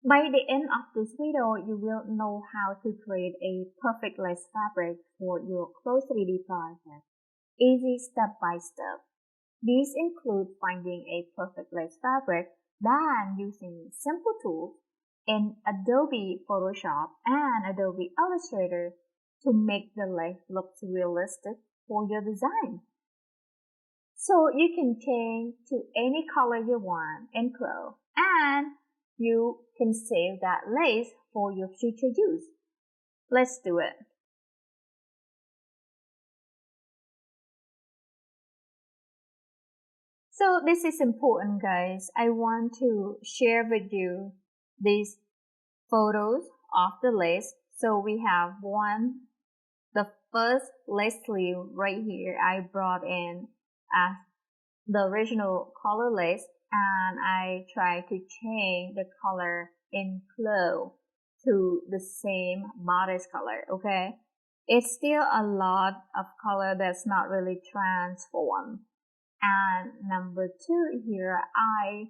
By the end of this video, you will know how to create a perfect lace fabric for your clothes 3D project. Easy step by step. These include finding a perfect lace fabric, then using simple tools in Adobe Photoshop and Adobe Illustrator to make the lace look realistic for your design. So you can change to any color you want in Pro, and you can save that lace for your future use. Let's do it. So this is important, guys. I want to share with you these photos of the lace. So we have the first lace sleeve right here. I brought in as the original color lace, and I try to change the color in Flow to the same bodice color, okay? It's still a lot of color that's not really transformed. And number 2 here, I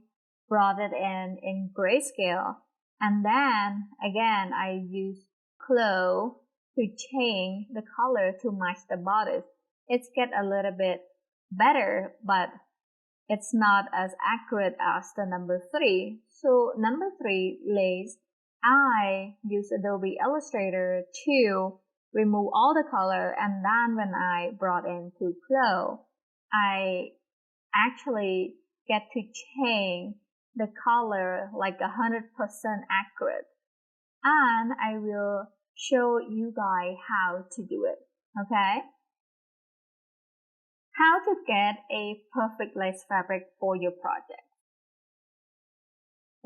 brought it in grayscale, and then again I used Flow to change the color to match the bodice. It's get a little bit better, but it's not as accurate as the number 3. So number 3 lace, I use Adobe Illustrator to remove all the color, and then when I brought into Flow, I actually get to change the color like 100% accurate. And I will show you guys how to do it, okay? How to get a perfect lace fabric for your project.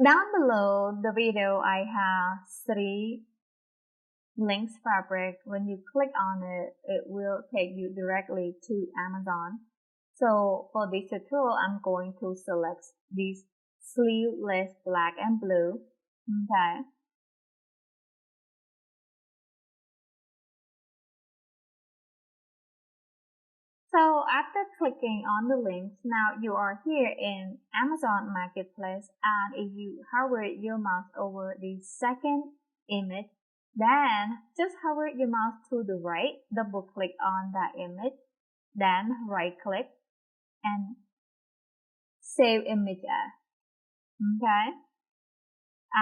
Down below the video, I have 3 links fabric. When you click on it, it will take you directly to Amazon. So for this tutorial, I'm going to select these sleeveless black and blue. Okay. So after clicking on the links, now you are here in Amazon Marketplace, and if you hover your mouse over the second image, then just hover your mouse to the right, double click on that image, then right click and save image as. Okay.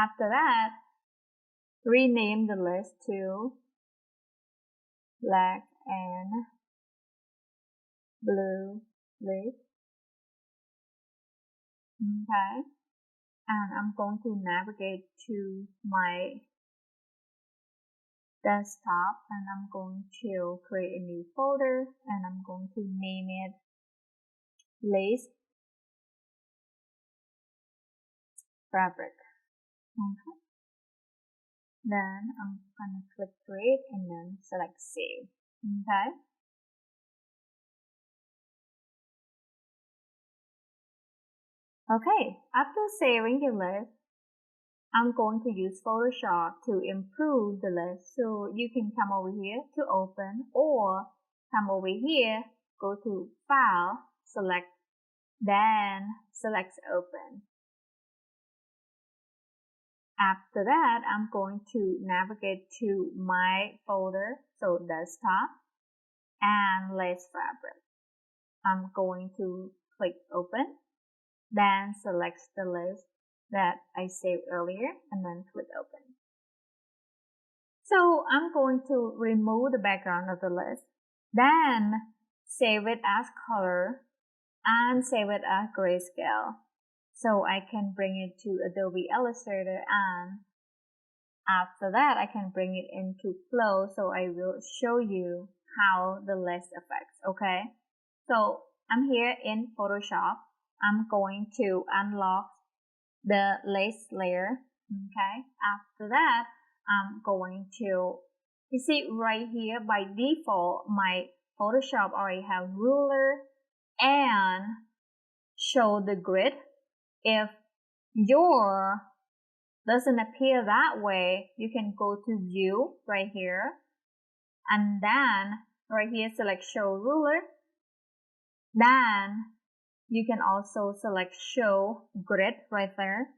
After that, rename the list to black and blue list. Okay. And I'm going to navigate to my desktop, and I'm going to create a new folder, and I'm going to name it lace fabric. Okay. Then I'm gonna click create and then select save. Okay. Okay, after saving the list, I'm going to use Photoshop to improve the list. So you can come over here to open, or come over here, go to file, select, then select open. After that, I'm going to navigate to my folder, so desktop, and lace fabric. I'm going to click open, then select the list that I saved earlier, and then click open. So I'm going to remove the background of the list, then save it as color and save it as grayscale, so I can bring it to Adobe Illustrator, and after that I can bring it into Flow, so I will show you how the list affects. Okay, so I'm here in Photoshop. I'm going to unlock the lace layer. Okay, after that I'm going to, you see right here, by default my Photoshop already have ruler and show the grid. If your doesn't appear that way, you can go to view right here, and then right here select show ruler. Then you can also select show grid right there.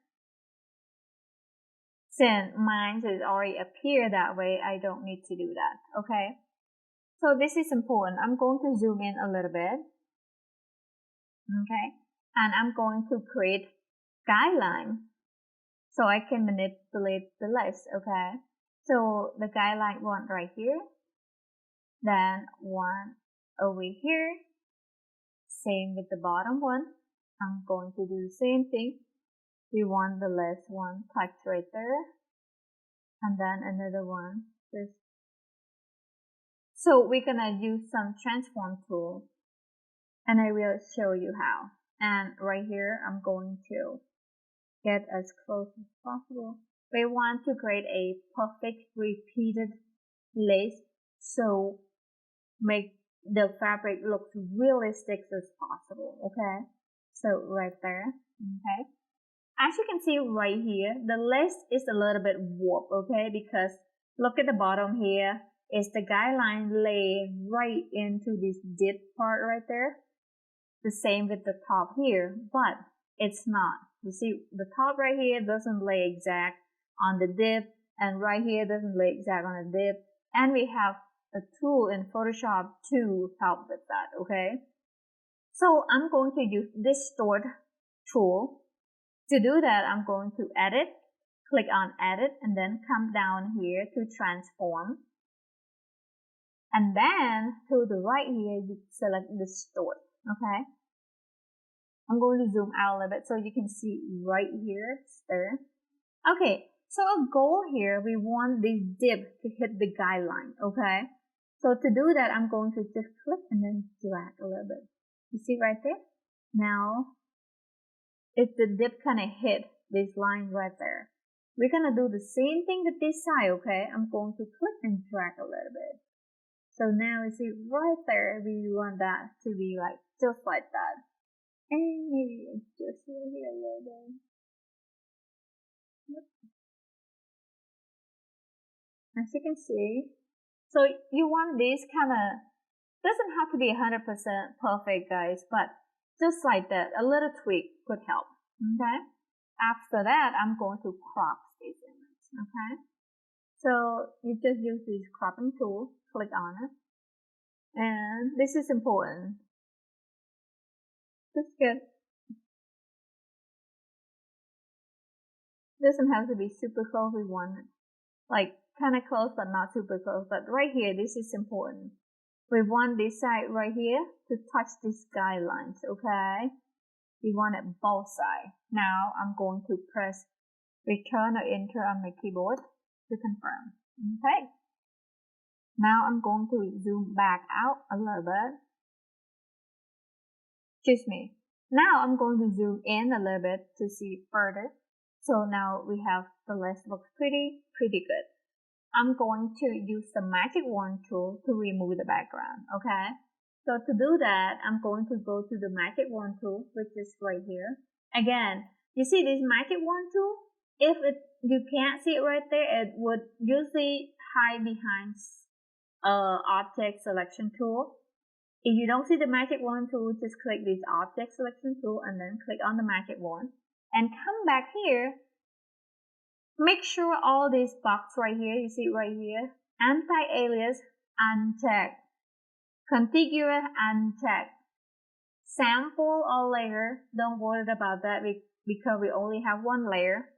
Since mine is already appear that way, I don't need to do that, okay? So this is important. I'm going to zoom in a little bit, okay? And I'm going to create guideline so I can manipulate the list, okay? So the guideline one right here, then one over here, same with the bottom one. I'm going to do the same thing. We want the last one touch right there, and then another one. So we're gonna use some transform tool, and I will show you how. And right here, I'm going to get as close as possible. We want to create a perfect repeated lace, so make the fabric look realistic as possible, okay? So right there, okay? As you can see right here, the lace is a little bit warped, okay? Because look at the bottom here, is the guideline lay right into this dip part right there. The same with the top here, but it's not. You see, the top right here doesn't lay exact on the dip, and right here doesn't lay exact on the dip. And we have a tool in Photoshop to help with that, okay? So I'm going to use distort tool. To do that, I'm going to edit, click on edit, and then come down here to transform. And then to the right here, you select distort, okay? I'm going to zoom out a little bit so you can see right here, it's there. Okay, so a goal here, we want this dip to hit the guideline, okay? So to do that, I'm going to just click and then drag a little bit. You see right there? Now, if the dip kind of hit this line right there, we're going to do the same thing with this side, okay? I'm going to click and drag a little bit. So now you see right there, we want that to be like, just like that. And maybe adjust it here a little bit. Yep. As you can see, so you want this kind of, doesn't have to be 100% perfect, guys, but just like that, a little tweak could help, okay? After that, I'm going to crop this image, okay? So you just use this cropping tool, click on it, and this is important. Just good. Doesn't have to be super close. We want it like kind of close but not super close. But right here, this is important. We want this side right here to touch these guidelines, okay? We want it both sides. Now I'm going to press return or enter on my keyboard to confirm. Okay. Now I'm going to zoom back out a little bit. Excuse me. Now I'm going to zoom in a little bit to see further. So now we have the list looks pretty good. I'm going to use the magic wand tool to remove the background, okay? So to do that, I'm going to go to the magic wand tool, which is right here. Again, you see this magic wand tool? If you can't see it right there, it would usually hide behind object selection tool. If you don't see the magic wand tool, just click this object selection tool and then click on the magic wand and come back here. Make sure all these box right here, you see right here, anti-alias unchecked, contiguous unchecked, sample or layer, don't worry about that because we only have one layer,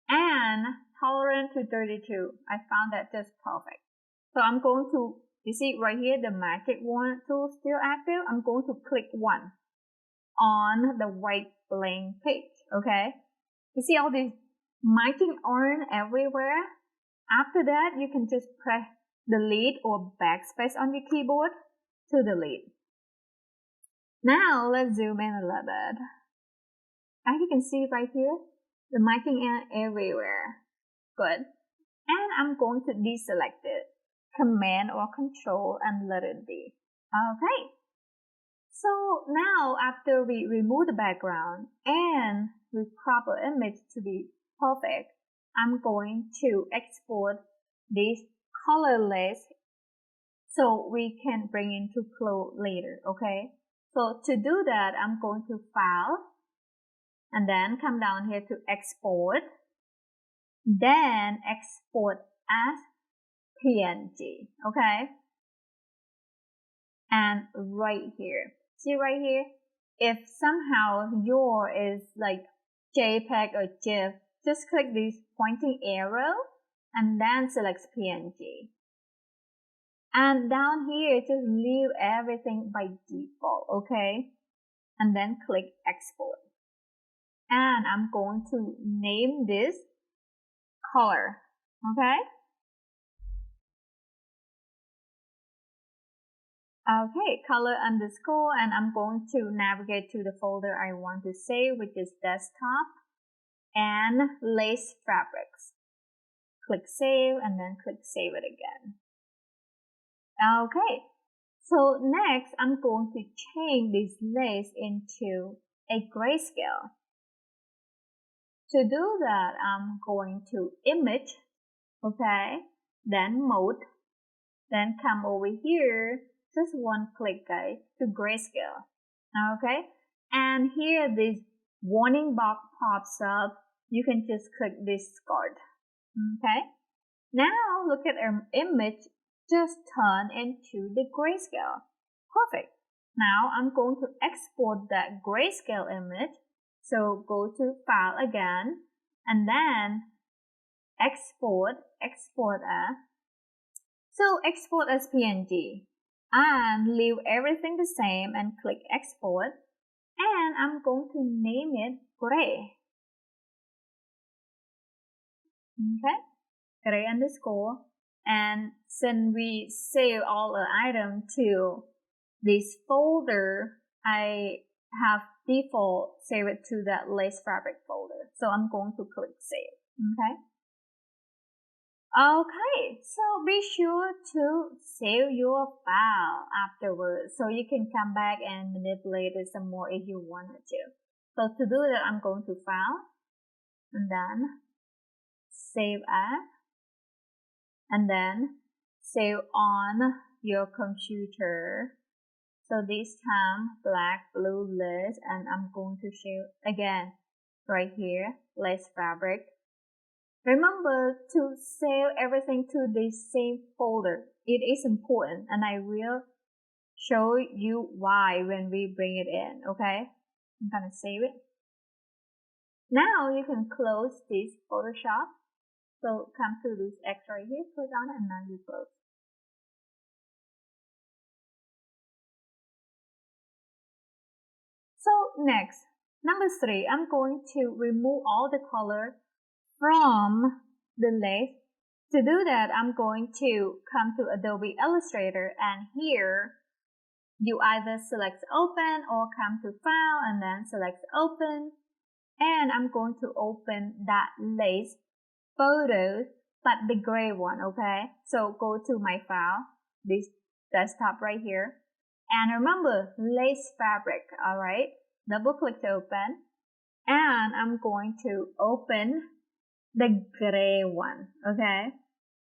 and tolerant to 32. I found that just perfect. So I'm going to, you see right here, the magic wand tool still active. I'm going to click one on the white blank page, okay? You see all these marking on everywhere. After that, you can just press delete or backspace on your keyboard to delete. Now let's zoom in a little bit. As you can see right here, the marking in everywhere. Good. And I'm going to deselect it. Command or Control and let it be. Okay. So now after we remove the background and we crop our image to be perfect, I'm going to export this colorless so we can bring into flow later, okay? So to do that, I'm going to File and then come down here to Export. then export as PNG, okay? And right here, see right here, if somehow your is like JPEG or GIF, just click this pointing arrow and then select PNG. And down here, just leave everything by default, okay? And then click export. And I'm going to name this color, okay? Okay, color underscore, and I'm going to navigate to the folder I want to save, which is desktop and lace fabrics. Click save and then click save it again. Okay, so next I'm going to change this lace into a grayscale. To do that, I'm going to image, okay, then mode, then come over here, just one click guys, to grayscale, okay, and here this warning box pops up. You can just click discard, okay. Now look at our image just turn into the grayscale. Perfect. Now I'm going to export that grayscale image. So go to file again and then export as. So export as PNG and leave everything the same and click export, and I'm going to name it gray. Okay, gray underscore. And since we save all the item to this folder, I have default save it to that lace fabric folder. So I'm going to click save. Okay. Okay, so be sure to save your file afterwards so you can come back and manipulate it some more if you wanted to. So to do that, I'm going to file and then save as, and then save on your computer. So this time black, blue lace, and I'm going to show again right here, lace fabric. Remember to save everything to the same folder. It is important, and I will show you why when we bring it in, okay? I'm gonna save it. Now you can close this Photoshop. So come to this X right here, click on it, and now you close. So next, number 3, I'm going to remove all the color from the lace. To do that, I'm going to come to Adobe Illustrator, and here you either select open or come to file and then select open, and I'm going to open that lace photos, but the gray one, okay? So go to my file, this desktop right here, and remember lace fabric, alright? Double click to open, and I'm going to open the gray one, okay?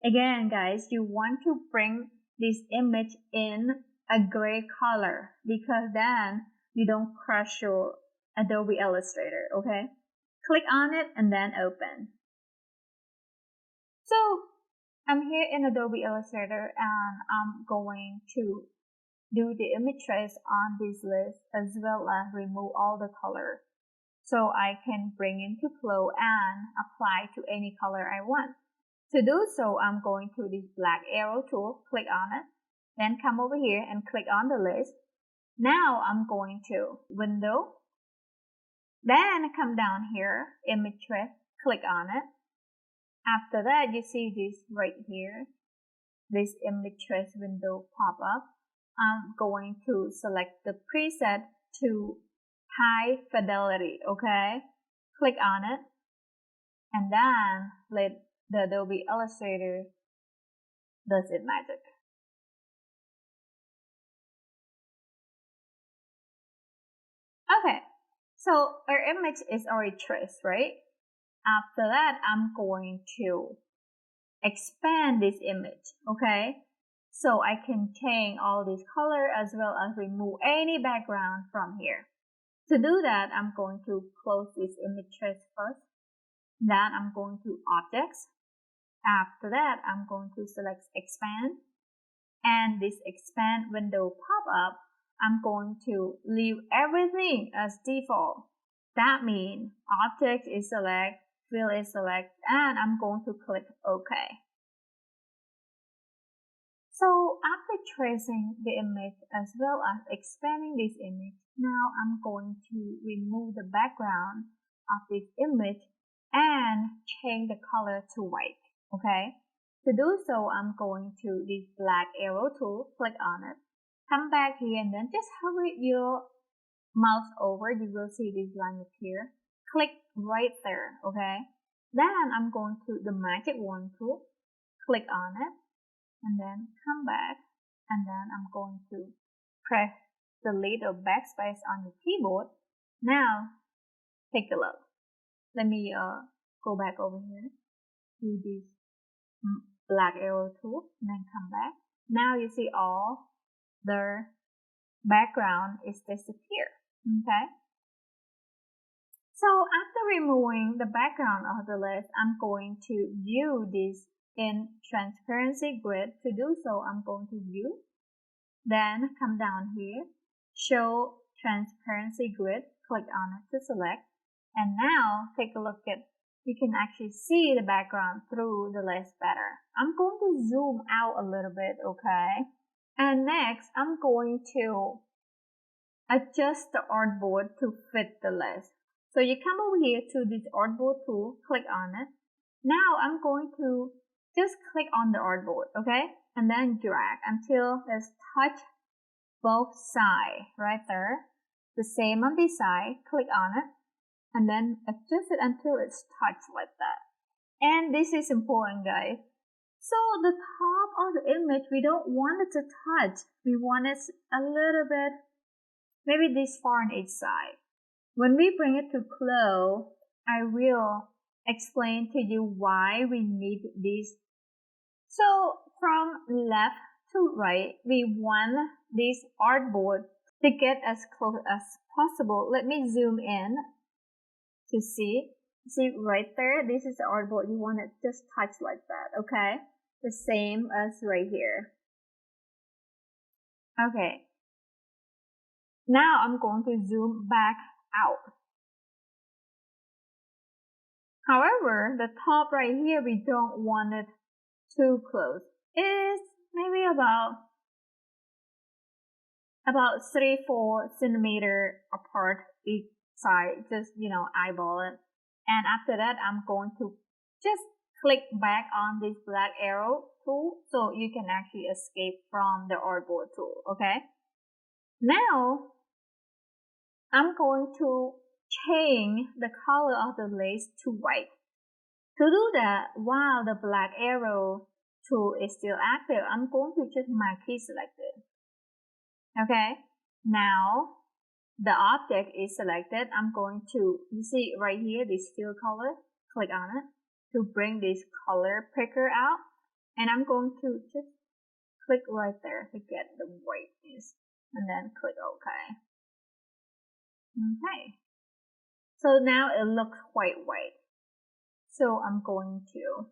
Again guys, you want to bring this image in a gray color because then you don't crush your Adobe Illustrator, okay? Click on it and then open. So I'm here in Adobe Illustrator and I'm going to do the image trace on this list as well as remove all the color so I can bring into flow and apply to any color I want. To do so, I'm going to this black arrow tool, click on it, then come over here and click on the list. Now I'm going to window, then come down here, image trace, click on it. After that, you see this right here, this image trace window pop up. I'm going to select the preset to high fidelity, okay? Click on it, and then let the Adobe Illustrator does its magic. Okay, so our image is already traced, right? After that, I'm going to expand this image, okay? So I can change all this color as well as remove any background from here. To do that, I'm going to close this image trace first. Then I'm going to Objects. After that, I'm going to select Expand. And this Expand window pop up. I'm going to leave everything as default. That means Object is select, Fill is select, and I'm going to click OK. So after tracing the image as well as expanding this image, now I'm going to remove the background of this image and change the color to white, okay? To do so, I'm going to this black arrow tool, click on it, come back here and then just hover your mouse over, you will see this line appear. Click right there, okay? Then I'm going to the magic wand tool, click on it, and then come back, and then I'm going to press delete or backspace on the keyboard. Now, take a look. Let me go back over here to this black arrow tool, and then come back. Now you see all the background is disappeared. Okay. So after removing the background of the list, I'm going to view this in transparency grid. To do so, I'm going to view, then come down here, show transparency grid, click on it to select, and now take a look at, you can actually see the background through the list better. I'm going to zoom out a little bit, okay? And next, I'm going to adjust the artboard to fit the list. So you come over here to this artboard tool, click on it. Now I'm going to just click on the artboard, okay? And then drag until it's touch both sides right there. The same on this side, click on it, and then adjust it until it's touched like that. And this is important, guys. So the top of the image, we don't want it to touch. We want it a little bit, maybe this far on each side. When we bring it to close, I will explain to you why we need this. So from left to right, we want this artboard to get as close as possible. Let me zoom in to see. See right there, this is the artboard. You want it just touch like that, okay? The same as right here. Okay. Now I'm going to zoom back out. However, the top right here, we don't want it too close. It's maybe about 3-4 centimeter apart each side. Just, eyeball it. And after that, I'm going to just click back on this black arrow tool so you can actually escape from the artboard tool, okay? Now, I'm going to change the color of the lace to white. To do that, while the black arrow tool is still active, I'm going to just my key selected. Okay, now the object is selected. I'm going to, you see right here, this fill color, click on it to bring this color picker out. And I'm going to just click right there to get the whiteness and then click OK. Okay, so now it looks quite white. So I'm going to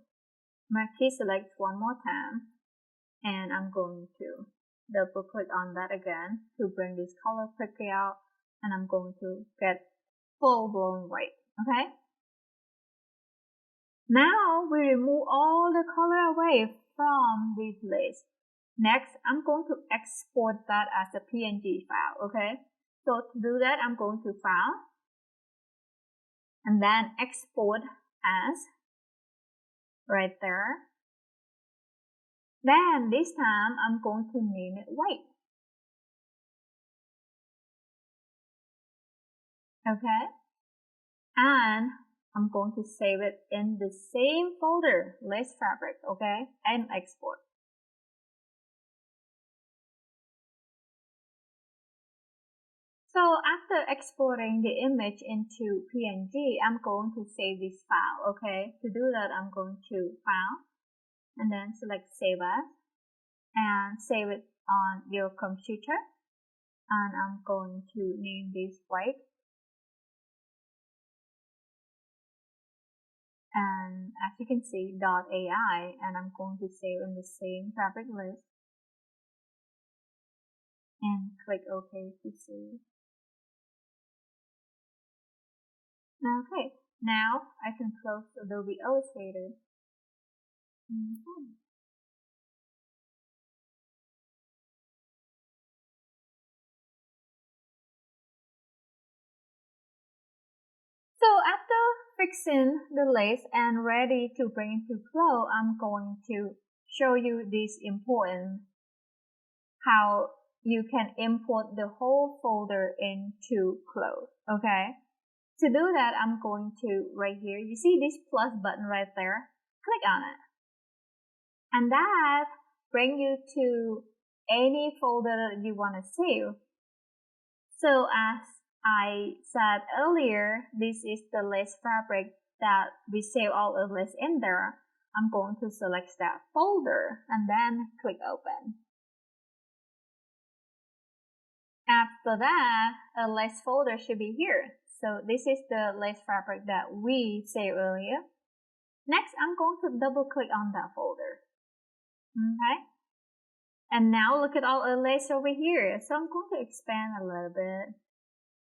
my key select one more time, and I'm going to double click on that again to bring this color picker out, and I'm going to get full blown white. Okay. Now we remove all the color away from this list. Next, I'm going to export that as a PNG file. Okay. So to do that, I'm going to File, and then Export as, right there. Then this time, I'm going to name it white. Okay. And I'm going to save it in the same folder, Lace Fabric, okay, and export. So after exporting the image into PNG, I'm going to save this file, okay. To do that, I'm going to File, and then select Save As, and save it on your computer. And I'm going to name this white. And as you can see, .ai, and I'm going to save in the same fabric list and click OK to save. Okay, now I can close Adobe Illustrator. So after fixing the lace and ready to bring it to flow, I'm going to show you this important how you can import the whole folder into Clothes. Okay. To do that, I'm going to right here. You see this plus button right there? Click on it. And that brings you to any folder that you want to save. So as I said earlier, this is the lace fabric that we save all the lace in there. I'm going to select that folder and then click open. After that, a lace folder should be here. So this is the lace fabric that we saved earlier. Next, I'm going to double click on that folder. Okay. And now look at all the lace over here. So I'm going to expand a little bit.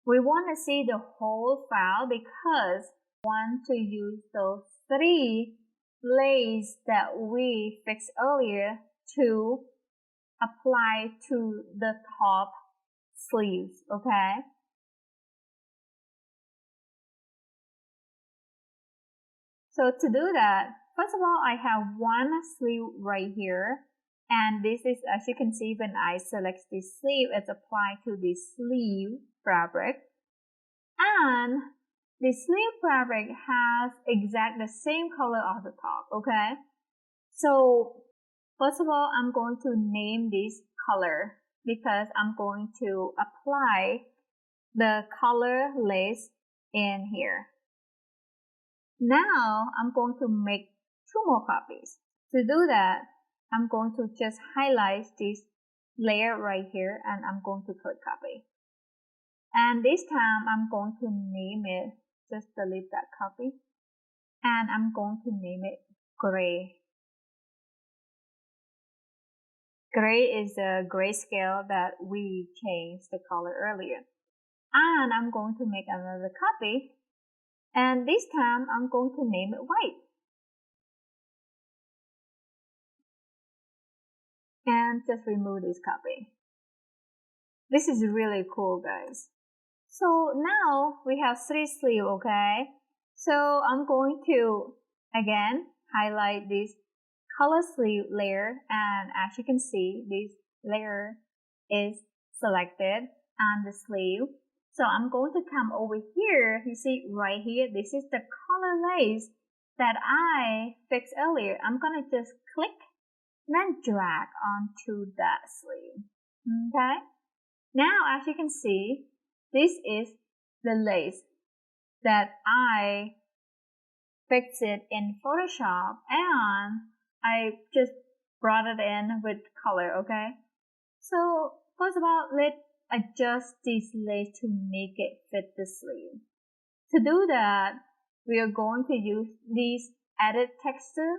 We want to see the whole file because we want to use those 3 lace that we fixed earlier to apply to the top sleeves, okay? So to do that, first of all, I have one sleeve right here. And this is, as you can see, when I select this sleeve, it's applied to the sleeve fabric. And the sleeve fabric has exact the same color on the top, okay? So first of all, I'm going to name this color because I'm going to apply the color lace in here. Now I'm going to make 2 more copies. To do that, I'm going to just highlight this layer right here and I'm going to click copy. And this time I'm going to name it, just delete that copy. And I'm going to name it gray. Gray is a grayscale that we changed the color earlier. And I'm going to make another copy. And this time I'm going to name it white. And just remove this copy. This is really cool, guys. So now we have 3 sleeves, okay? So I'm going to, again, highlight this color sleeve layer. And as you can see, this layer is selected on the sleeve. So I'm going to come over here. You see right here, this is the color lace that I fixed earlier. I'm going to just click and then drag onto that sleeve. Okay? Now, as you can see, this is the lace that I fixed it in Photoshop and I just brought it in with color, okay? So, first of all, let's adjust this lace to make it fit the sleeve. To do that, we are going to use this edit texture.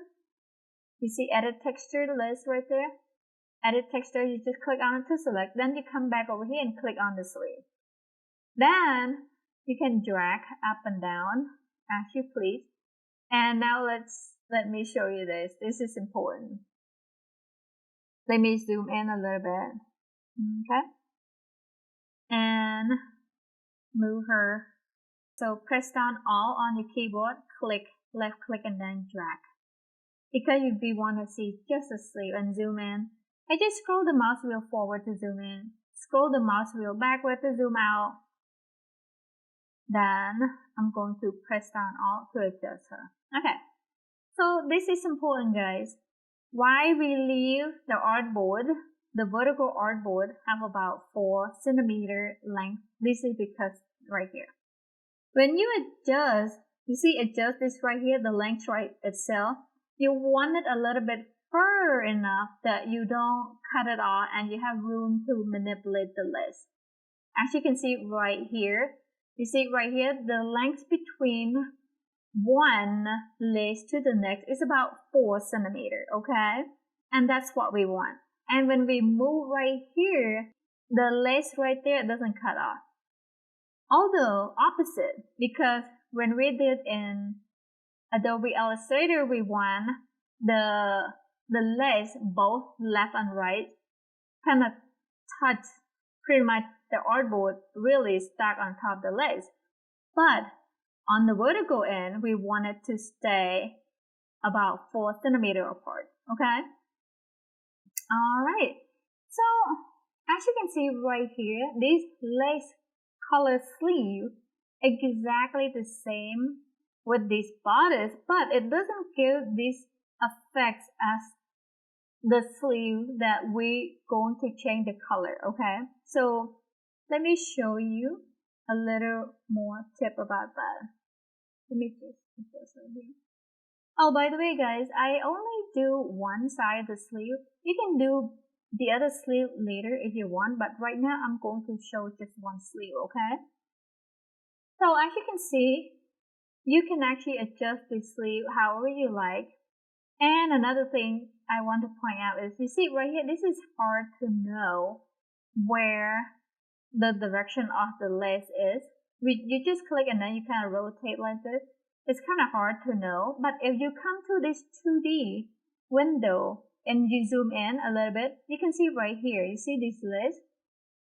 You see edit texture lace right there? Edit texture, you just click on it to select, then you come back over here and click on the sleeve. Then you can drag up and down as you please. And now let me show you this. This is important. Let me zoom in a little bit. Okay. And move her. So press down all on your keyboard, click, left click, and then drag. Because if we want to see just a sleeve and zoom in, I just scroll the mouse wheel forward to zoom in, scroll the mouse wheel backward to zoom out. Then I'm going to press down all to adjust her. Okay, so this is important, guys. Why we leave the artboard, the vertical artboard, have about 4 centimeter length. This is because right here. When you adjust, you see adjust this right here, the length right itself. You want it a little bit fur enough that you don't cut it off and you have room to manipulate the lace. As you can see right here, you see right here, the length between one lace to the next is about 4 centimeters, okay? And that's what we want. And when we move right here, the lace right there doesn't cut off. Although opposite, because when we did in Adobe Illustrator, we want the lace, both left and right, kind of touch pretty much the artboard really stuck on top of the lace. But on the vertical end, we want it to stay about 4 centimeters apart, okay? Alright, so as you can see right here, this lace color sleeve exactly the same with this bodice, but it doesn't give these effects as the sleeve that we going to change the color, okay? So let me show you a little more tip about that. Let me just put this right here. Oh, by the way, guys, I only do one side of the sleeve. You can do the other sleeve later if you want, but right now I'm going to show just one sleeve, okay? So as you can see, you can actually adjust the sleeve however you like. And another thing I want to point out is, you see right here, this is hard to know where the direction of the lace is. You just click and then you kind of rotate like this. It's kind of hard to know, but if you come to this 2D window and you zoom in a little bit, you can see right here, you see this lace?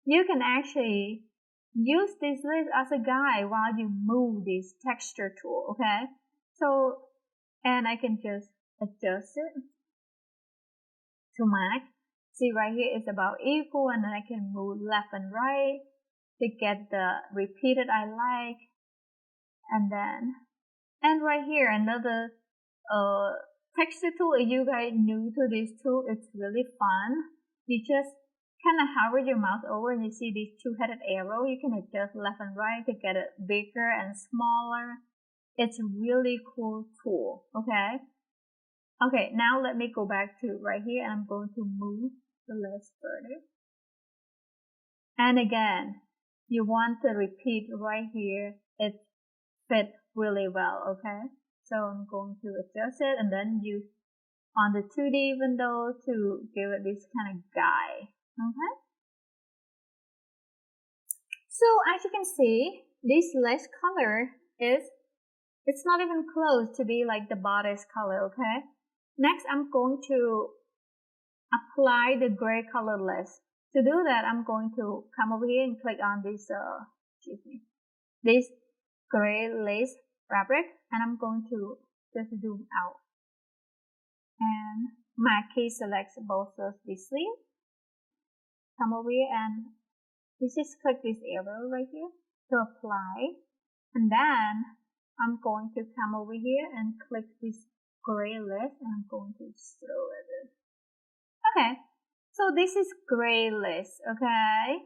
You can actually use this lace as a guide while you move this texture tool, okay? So, and I can just adjust it to match. See right here, it's about equal, and then I can move left and right to get the repeated I like. And right here, another texture tool. If you guys new to this tool, it's really fun. You just kind of hover your mouse over and you see these two-headed arrow. You can adjust left and right to get it bigger and smaller. It's a really cool tool, okay? Okay, now let me go back to right here, and I'm going to move the lace further. And again, you want to repeat right here. It fits really well, okay? So I'm going to adjust it and then use on the 2D window to give it this kind of guide, okay? So as you can see, this lace color it's not even close to be like the bodice color, okay? Next, I'm going to apply the gray color lace. To do that, I'm going to come over here and click on this, this gray lace fabric, and I'm going to just zoom out. And my key selects both of the sleeve. Come over here and you just click this arrow right here to apply. And then I'm going to come over here and click this gray lace, and I'm going to throw it in. Okay, so this is gray lace, okay?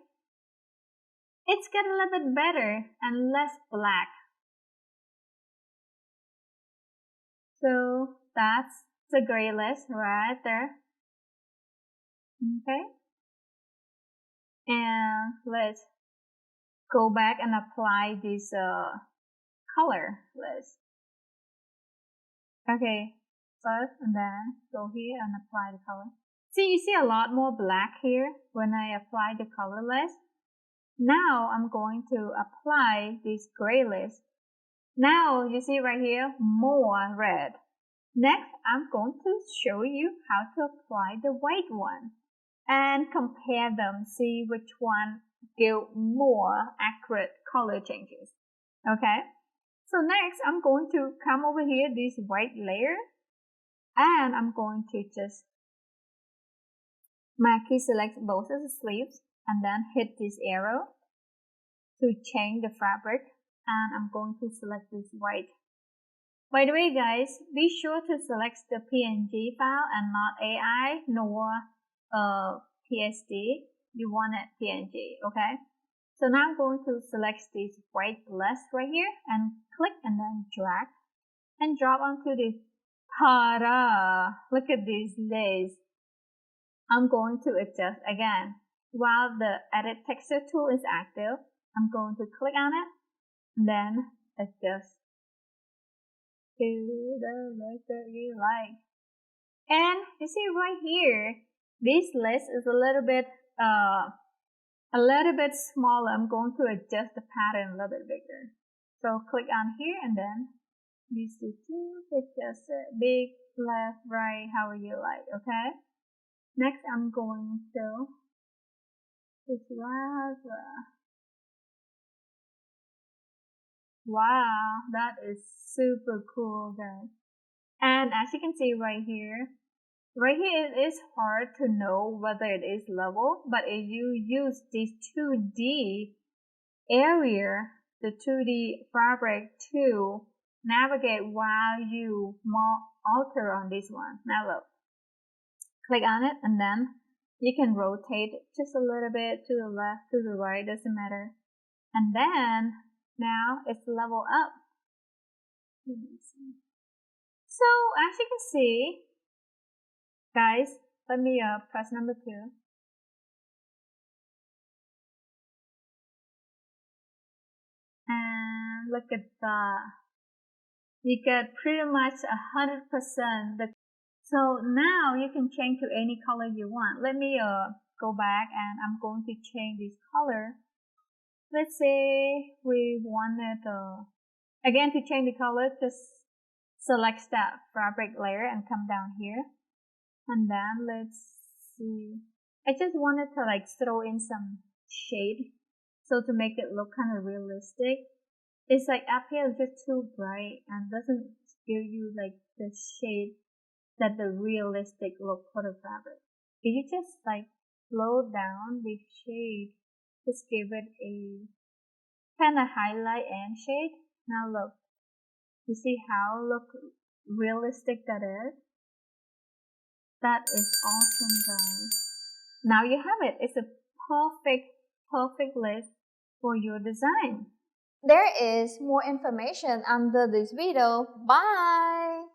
It's getting a little bit better and less black. So that's the gray lace right there. Okay. And let's go back and apply this color lace. Okay, first and then go here and apply the color. See, you see a lot more black here when I apply the color lace. Now I'm going to apply this gray lace. Now you see right here, more red. Next, I'm going to show you how to apply the white one and compare them, see which one give more accurate color changes. Okay, so next I'm going to come over here, this white layer, and I'm going to just key select both of the sleeves and then hit this arrow to change the fabric, and I'm going to select this white. By the way, guys, be sure to select the PNG file and not AI nor PSD. You want it PNG, okay? So now I'm going to select this white lace right here and click and then drag and drop onto the ta-da! Look at this lace. I'm going to adjust again. While the edit texture tool is active, I'm going to click on it and then adjust to the list that you like. And you see right here, this list is a little bit smaller. I'm going to adjust the pattern a little bit bigger. So click on here and then these two, adjust it, big, left, right, however you like, okay? Next, I'm going to just wow, that is super cool, guys. And as you can see right here it is hard to know whether it is level, but if you use this 2D area, the 2D fabric to navigate while you alter on this one. Now look, click on it and then you can rotate it just a little bit to the left, to the right, doesn't matter. And then now it's level up. So as you can see, guys, let me press number 2. And look at that. You get pretty much 100%. So now you can change to any color you want. Let me go back and I'm going to change this color. Let's say we wanted again to change the color, just select that fabric layer and come down here. And then let's see. I just wanted to like throw in some shade, so to make it look kind of realistic. It's like up here is just too bright and doesn't give you like the shade that the realistic look for the fabric. If you just like slow down the shade, just give it a kind of highlight and shade. Now look, you see how realistic that is? That is awesome, guys. Now you have it. It's a perfect list for your design. There is more information under this video. Bye!